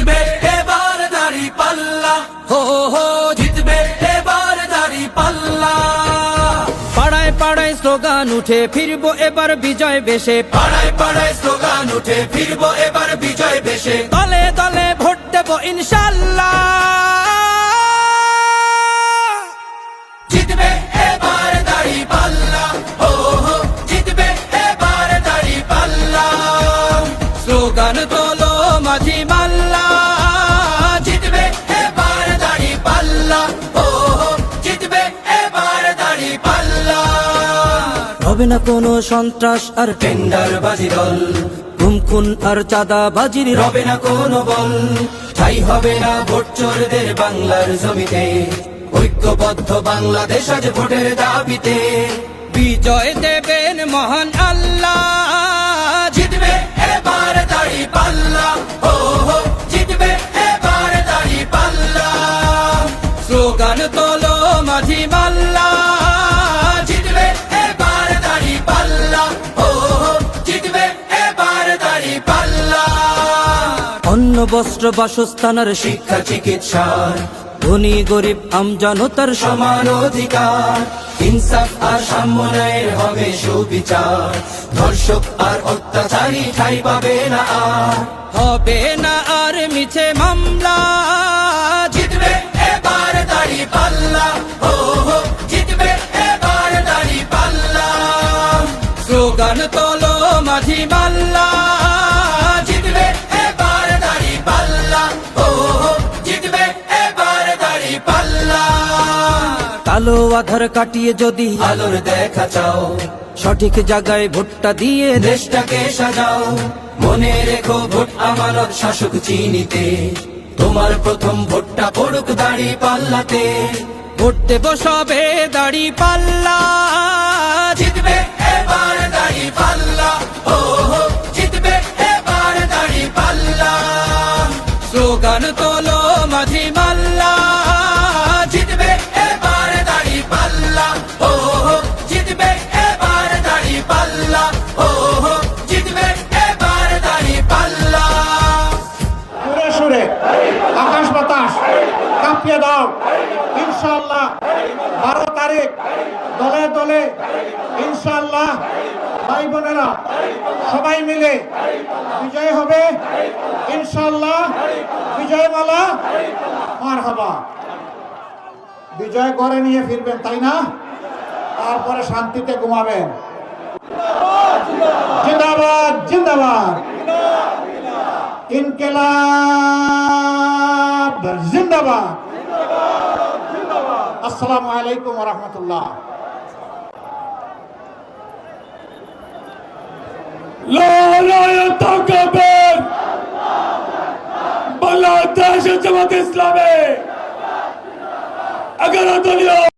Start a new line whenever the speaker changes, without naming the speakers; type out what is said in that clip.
জিতবে এবার দাঁড়িপাল্লা, হো হো জিতবে এবার দাঁড়িপাল্লা।
পাড়ায় পাড়ায় স্লোগান উঠে ফিরবো এবার বিজয় বেশে,
পাড়ায় পাড়ায় স্লোগান উঠে ফিরবো এবার বিজয় বেশে।
দলে দলে ভোট দেবো ইনশাল্লাহ।
জিতবে এবার দাঁড়িপাল্লা, হো হো জিতবে এবার দাঁড়িপাল্লা।
স্লোগান তোলো মাঝি মাল্লা,
জিতবে এবার দাঁড়িপাল্লা, হো হো জিতবে এবার দাঁড়িপাল্লা।
হবে না কোনো সন্ত্রাস আর
টেন্ডারবাজি দল,
খুন আর চাঁদাবাজির
রবে না কোনো বল। ঠাই হবে না ভোট চোরদের বাংলার জমিতে, ঐক্যবদ্ধ বাংলাদেশ আজ ভোটের দাবিতে।
বিজয় দেবেন মহান আল্লাহ।
জিতবে এবার দাঁড়িপাল্লা, হো হো জিতবে এবার দাঁড়িপাল্লা।
স্লোগান তোলো মাঝি মাল্লা,
জিতবে এবার দাঁড়িপাল্লা, হো হো জিতবে এবার দাঁড়িপাল্লা।
অন্ন বস্ত্র বাসস্থান আর
শিক্ষা চিকিৎসার
ধনী গরিব আমজনতার
সমান অধিকার, ইনসাফ আর সাম্যের হবে সুবিচার। ধর্ষক আর অত্যাচারী ঠাঁই পাবে না আর,
হবে না আর মিছে মামলা।
জিতবে এবার দাঁড়িপাল্লা, হো হো জিতবে এবার দাঁড়িপাল্লা।
স্লোগান তোলো মাঝি মাল্লা,
জিতবে এবার দাঁড়িপাল্লা, হো হো জিতবে এবার দাঁড়িপাল্লা।
কালো আধার কাটিয়ে যদি
আলোর দেখা চাও,
সঠিক জায়গায় ভোটটা দিয়ে
দেশটাকে সাজাও। মনে রেখো ভোট আমানত শাসক চিনিতে, তোমার প্রথম ভোটটা পড়ুক দাঁড়িপাল্লাতে।
ভোট দেব সবে দাড়ি পাল্লা।
জিতবে এবার দাঁড়িপাল্লা, হো হো জিতবে এবার দাঁড়িপাল্লা।
স্লোগান তোলো মাঝি মাল্লা,
জিতবে এবার দাঁড়িপাল্লা, হো হো জিতবে এবার দাঁড়িপাল্লা, হো হো জিতবে এবার দাঁড়িপাল্লা।
সুরে সুরে আকাশ বাতাস কাঁপিয়ে দাও ইনশাআল্লাহ। 12 তারিখ দলে দলে ইনশাআল্লাহ ভাই বোনেরা সবাই মিলে বিজয় হবে ইনশাআল্লাহ। বিজয় মালা মারহাবা। বিজয় করে নিয়ে ফিরবেন, তাই না? তারপরে শান্তিতে ঘুমাবেন। জিন্দাবাদ জিন্দাবাদ, ইনকিলাব জিন্দাবাদ। আসসালামু আলাইকুম ওয়া রাহমাতুল্লাহ।
বাংলাদেশ জামাত ইসলামী 11 দলীয়